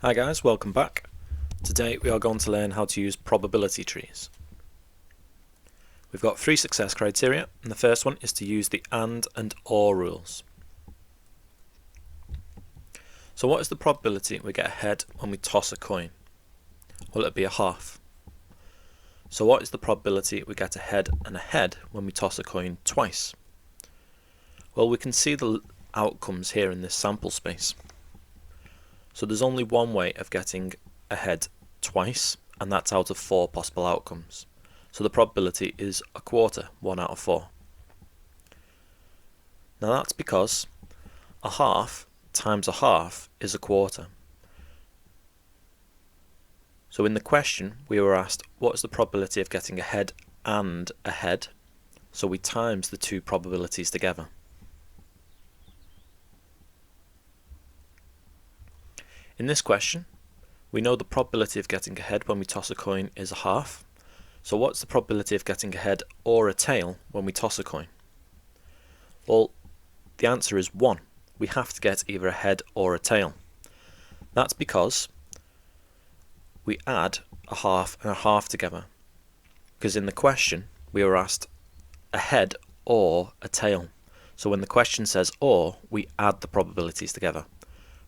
Hi guys, welcome back. Today we are going to learn how to use probability trees. We've got three success criteria, and the first one is to use the AND and OR rules. So what is the probability we get a head when we toss a coin? Well, it'll be a half. So what is the probability we get a head and a head when we toss a coin twice? Well, we can see the outcomes here in this sample space. So there's only one way of getting a head twice, and that's out of 4 possible outcomes. So the probability is a quarter, 1 out of 4. Now that's because a half times a half is a quarter. So in the question we were asked what is the probability of getting a head and a head, so we times the two probabilities together. In this question, we know the probability of getting a head when we toss a coin is a half. So what's the probability of getting a head or a tail when we toss a coin? Well, the answer is 1. We have to get either a head or a tail. That's because we add a half and a half together. Because in the question, we were asked a head or a tail. So when the question says or, we add the probabilities together.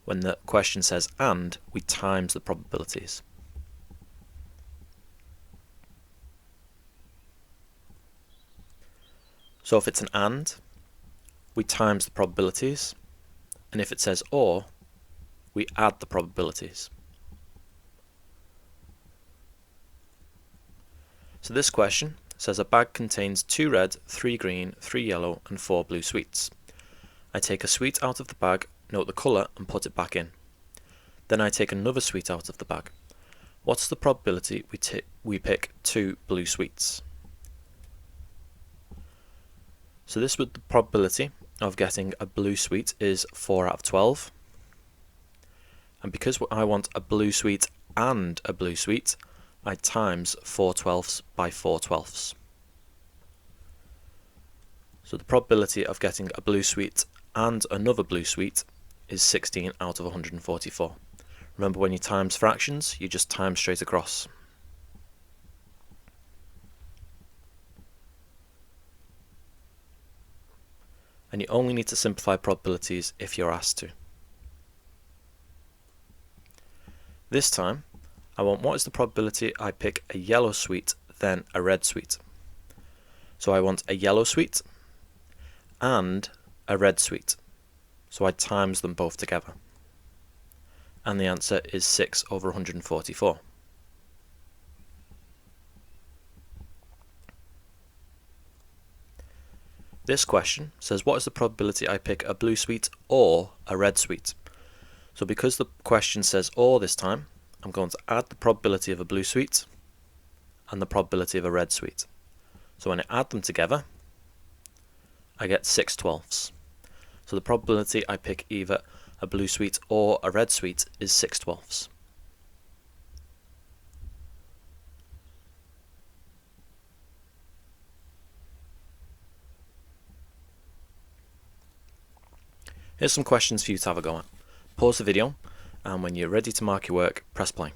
When the question says and, we times the probabilities. So if it's an and, we times the probabilities, and if it says or, we add the probabilities. So this question says a bag contains 2 red, 3 green, 3 yellow and 4 blue sweets. I take a sweet out of the bag, note the colour and put it back in. Then I take another sweet out of the bag. What's the probability we pick 2 blue sweets? So this with the probability of getting a blue sweet is 4 out of 12. And because I want a blue sweet and a blue sweet, I times 4/12 by 4/12. So the probability of getting a blue sweet and another blue sweet is 16 out of 144. Remember, when you times fractions, you just times straight across. And you only need to simplify probabilities if you're asked to. This time, I want what is the probability I pick a yellow sweet, then a red sweet. So I want a yellow sweet and a red sweet. So I times them both together. And the answer is 6 over 144. This question says what is the probability I pick a blue sweet or a red sweet? So because the question says or this time, I'm going to add the probability of a blue sweet and the probability of a red sweet. So when I add them together, I get 6/12. So the probability I pick either a blue sweet or a red sweet is 6/12. Here's some questions for you to have a go at. Pause the video, and when you're ready to mark your work, press play.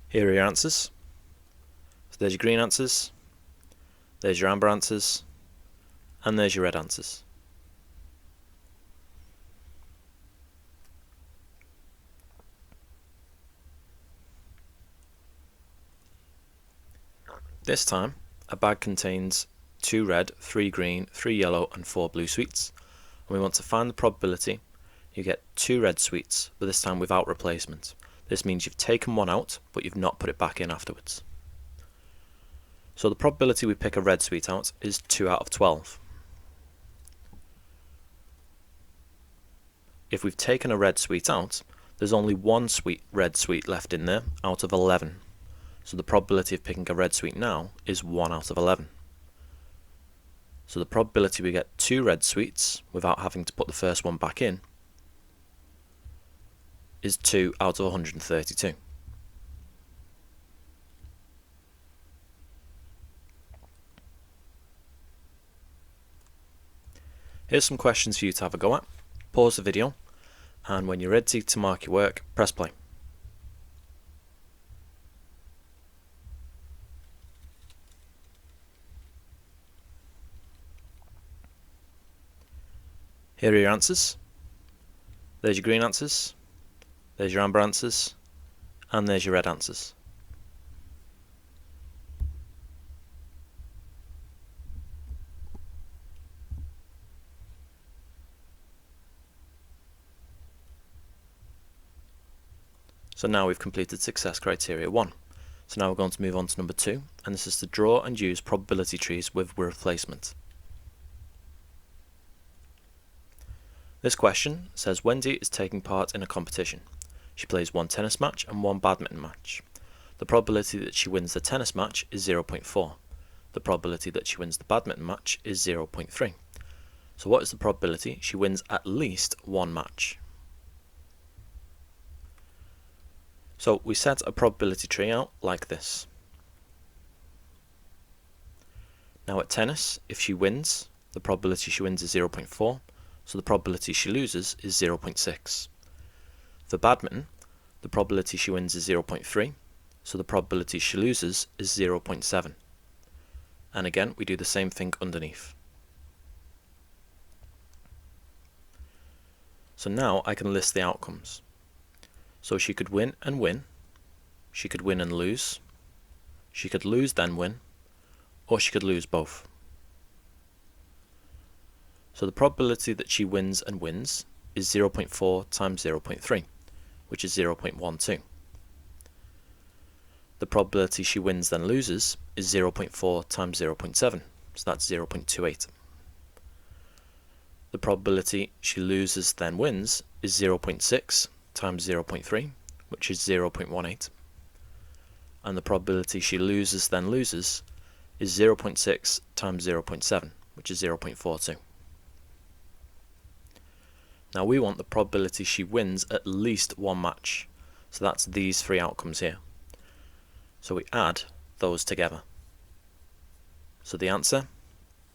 Here are your answers. So there's your green answers, there's your amber answers, and there's your red answers. This time, a bag contains 2 red, 3 green, 3 yellow and 4 blue sweets, and we want to find the probability you get 2 red sweets, but this time without replacement. This means you've taken one out, but you've not put it back in afterwards. So the probability we pick a red sweet out is 2 out of 12. If we've taken a red sweet out, there's only one red sweet left in there out of 11. So the probability of picking a red sweet now is 1 out of 11. So the probability we get 2 red sweets without having to put the first one back in is 2 out of 132. Here's some questions for you to have a go at. Pause the video, and when you're ready to mark your work, press play. Here are your answers. There's your green answers, there's your amber answers, and there's your red answers. So now we've completed success criteria 1. So now we're going to move on to number 2, and this is to draw and use probability trees with replacement. This question says Wendy is taking part in a competition. She plays one tennis match and one badminton match. The probability that she wins the tennis match is 0.4. The probability that she wins the badminton match is 0.3. So what is the probability she wins at least one match? So we set a probability tree out like this. Now at tennis, if she wins, the probability she wins is 0.4. So the probability she loses is 0.6. For badminton, the probability she wins is 0.3, so the probability she loses is 0.7. And again, we do the same thing underneath. So now I can list the outcomes. So she could win and win, she could win and lose, she could lose then win, or she could lose both. So the probability that she wins and wins is 0.4 times 0.3, which is 0.12. The probability she wins then loses is 0.4 times 0.7, so that's 0.28. The probability she loses then wins is 0.6 times 0.3, which is 0.18. And the probability she loses then loses is 0.6 times 0.7, which is 0.42. Now we want the probability she wins at least one match, so that's these three outcomes here. So we add those together. So the answer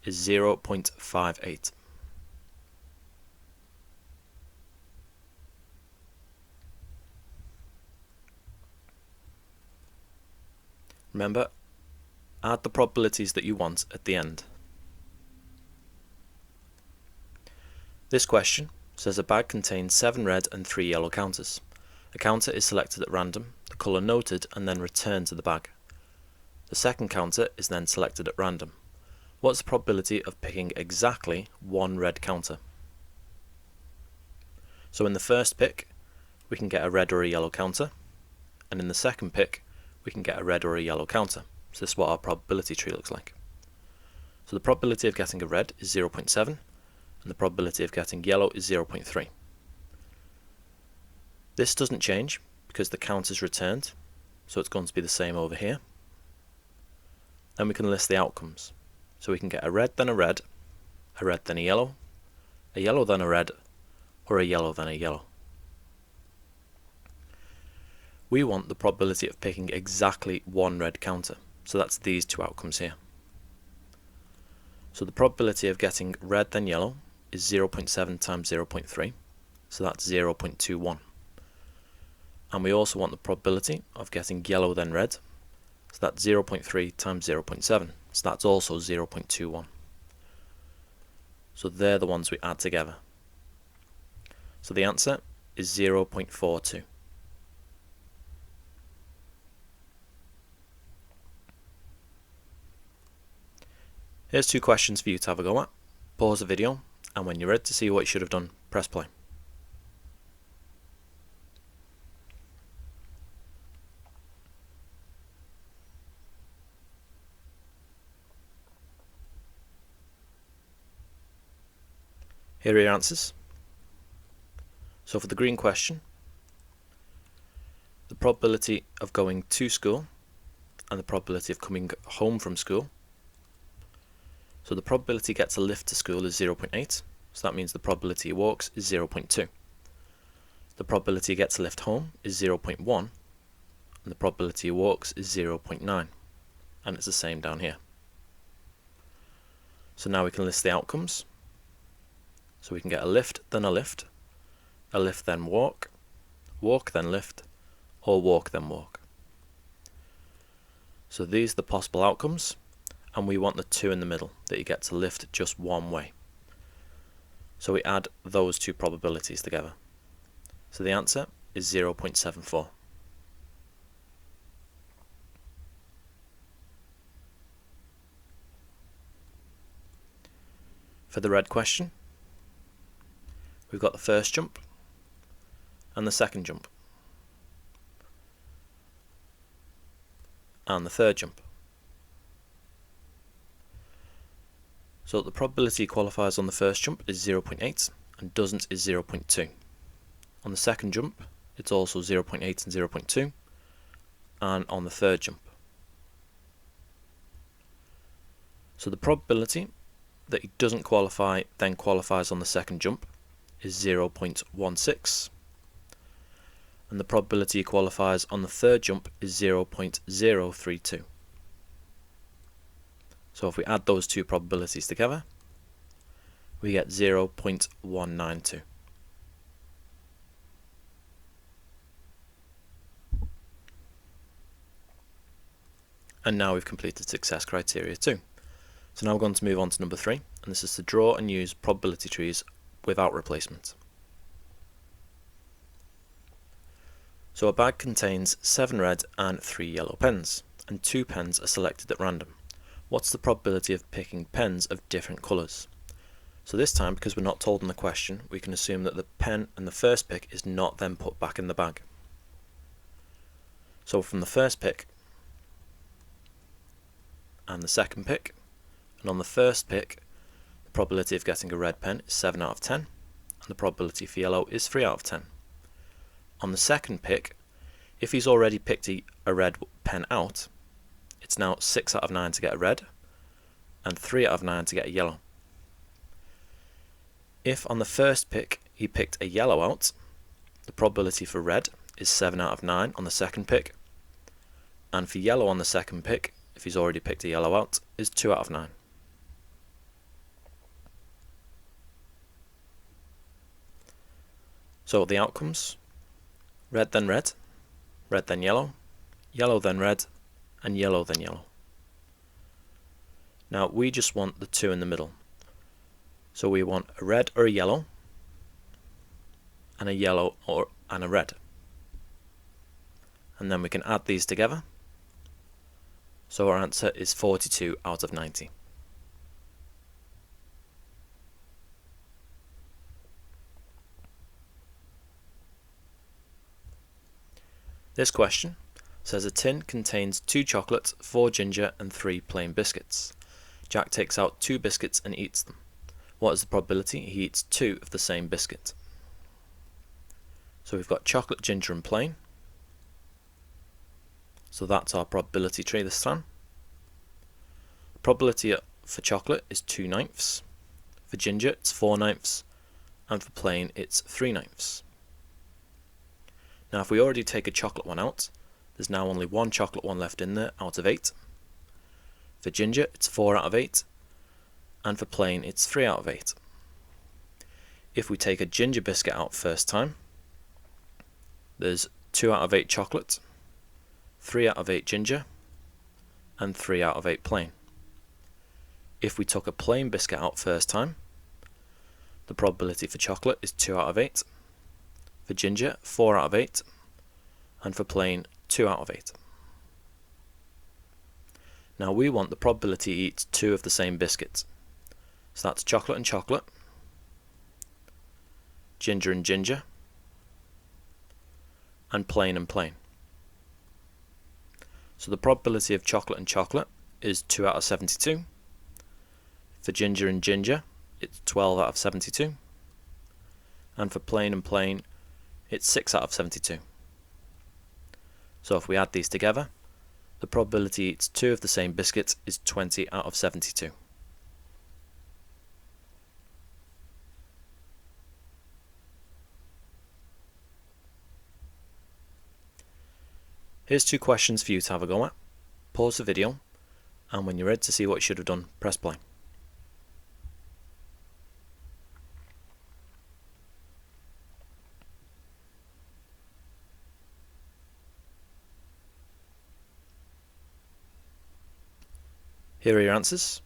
is 0.58. Remember, add the probabilities that you want at the end. This question says a bag contains 7 red and 3 yellow counters. A counter is selected at random, the colour noted, and then returned to the bag. The second counter is then selected at random. What's the probability of picking exactly one red counter? So in the first pick, we can get a red or a yellow counter, and in the second pick, we can get a red or a yellow counter. So this is what our probability tree looks like. So the probability of getting a red is 0.7, and the probability of getting yellow is 0.3. This doesn't change because the counter's returned, so it's going to be the same over here. Then we can list the outcomes. So we can get a red then a red then a yellow then a red, or a yellow then a yellow. We want the probability of picking exactly one red counter, so that's these two outcomes here. So the probability of getting red then yellow is 0.7 times 0.3, so that's 0.21. And we also want the probability of getting yellow then red, so that's 0.3 times 0.7, so that's also 0.21. So they're the ones we add together. So the answer is 0.42. Here's 2 questions for you to have a go at. Pause the video, and when you're ready to see what you should have done, press play. Here are your answers. So for the green question, the probability of going to school and the probability of coming home from school. So the probability gets a lift to school is 0.8, so that means the probability he walks is 0.2. The probability he gets a lift home is 0.1, and the probability he walks is 0.9, and it's the same down here. So now we can list the outcomes. So we can get a lift then a lift then walk, walk then lift, or walk then walk. So these are the possible outcomes, and we want the 2 in the middle, that you get to lift just one way. So we add those two probabilities together. So the answer is 0.74. For the red question, we've got the first jump and the second jump and the third jump. So the probability qualifiers on the first jump is 0.8 and doesn't is 0.2. On the second jump it's also 0.8 and 0.2, and on the third jump. So the probability that he doesn't qualify then qualifies on the second jump is 0.16, and the probability he qualifies on the third jump is 0.032. So if we add those two probabilities together, we get 0.192. And now we've completed success criteria 2. So now we're going to move on to number 3, and this is to draw and use probability trees without replacement. So a bag contains 7 red and 3 yellow pens, and 2 pens are selected at random. What's the probability of picking pens of different colours? So this time, because we're not told in the question, we can assume that the pen in the first pick is not then put back in the bag. So from the first pick and the second pick, and on the first pick, the probability of getting a red pen is 7 out of 10, and the probability for yellow is 3 out of 10. On the second pick, if he's already picked a red pen out, it's now 6 out of 9 to get a red, and 3 out of 9 to get a yellow. If on the first pick he picked a yellow out, the probability for red is 7 out of 9 on the second pick, and for yellow on the second pick, if he's already picked a yellow out, is 2 out of 9. So the outcomes: red then red, red then yellow, yellow then red, and yellow then yellow. Now we just want the 2 in the middle. So we want a red or a yellow, and a yellow and a red. And then we can add these together. So our answer is 42 out of 90. This question says a tin contains 2 chocolate, 4 ginger and 3 plain biscuits. Jack takes out 2 biscuits and eats them. What is the probability he eats 2 of the same biscuit? So we've got chocolate, ginger and plain. So that's our probability tree this time. The probability for chocolate is 2/9. For ginger it's 4/9, and for plain it's 3/9. Now if we already take a chocolate one out, there's now only 1 chocolate one left in there out of 8. For ginger it's 4 out of 8, and for plain it's 3 out of 8. If we take a ginger biscuit out first time, there's 2 out of 8 chocolate, 3 out of 8 ginger, and 3 out of 8 plain. If we took a plain biscuit out first time, the probability for chocolate is 2 out of 8, for ginger 4 out of 8, and for plain 2 out of 8. Now we want the probability he eats 2 of the same biscuit. So that's chocolate and chocolate, ginger and ginger, and plain and plain. So the probability of chocolate and chocolate is 2 out of 72. For ginger and ginger, it's 12 out of 72. And for plain and plain, it's 6 out of 72. So if we add these together, the probability eats 2 of the same biscuit is 20 out of 72. Here's 2 questions for you to have a go at. Pause the video, and when you're ready to see what you should have done, press play. Here are your answers.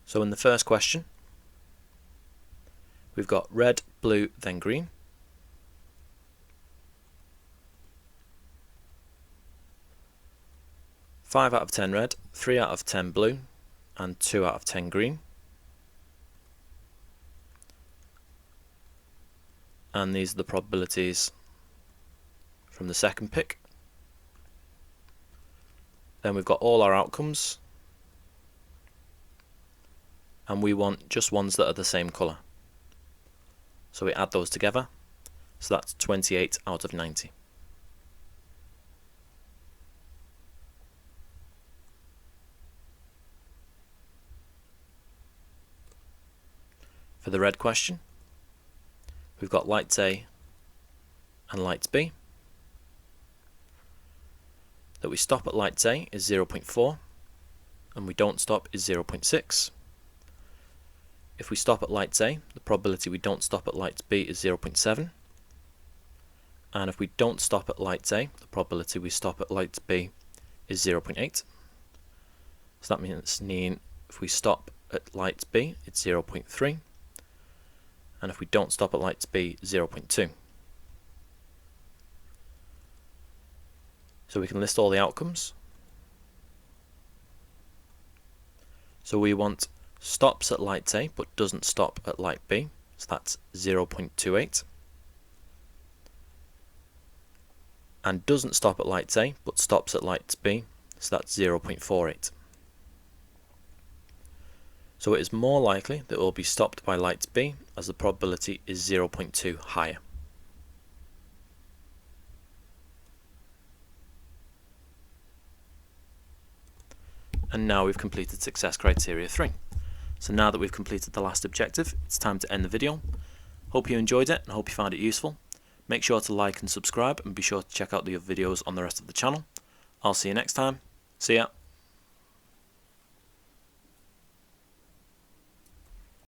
So in the first question, we've got red, blue, then green. Five out of 10 red, 3 out of 10 blue, and 2 out of 10 green. And these are the probabilities from the second pick. Then we've got all our outcomes, and we want just ones that are the same colour. So we add those together, so that's 28 out of 90. For the red question, we've got lights A and lights B. That we stop at lights A is 0.4 and we don't stop is 0.6. If we stop at lights A, the probability we don't stop at lights B is 0.7. And if we don't stop at lights A, the probability we stop at lights B is 0.8. So that means if we stop at lights B, it's 0.3. And if we don't stop at lights B, 0.2. So we can list all the outcomes. So we want stops at light A but doesn't stop at light B, so that's 0.28. And doesn't stop at light A but stops at light B, so that's 0.48. So it is more likely that it will be stopped by light B, as the probability is 0.2 higher. And now we've completed success criteria 3. So now that we've completed the last objective, it's time to end the video. Hope you enjoyed it and hope you found it useful. Make sure to like and subscribe and be sure to check out the other videos on the rest of the channel. I'll see you next time. See ya.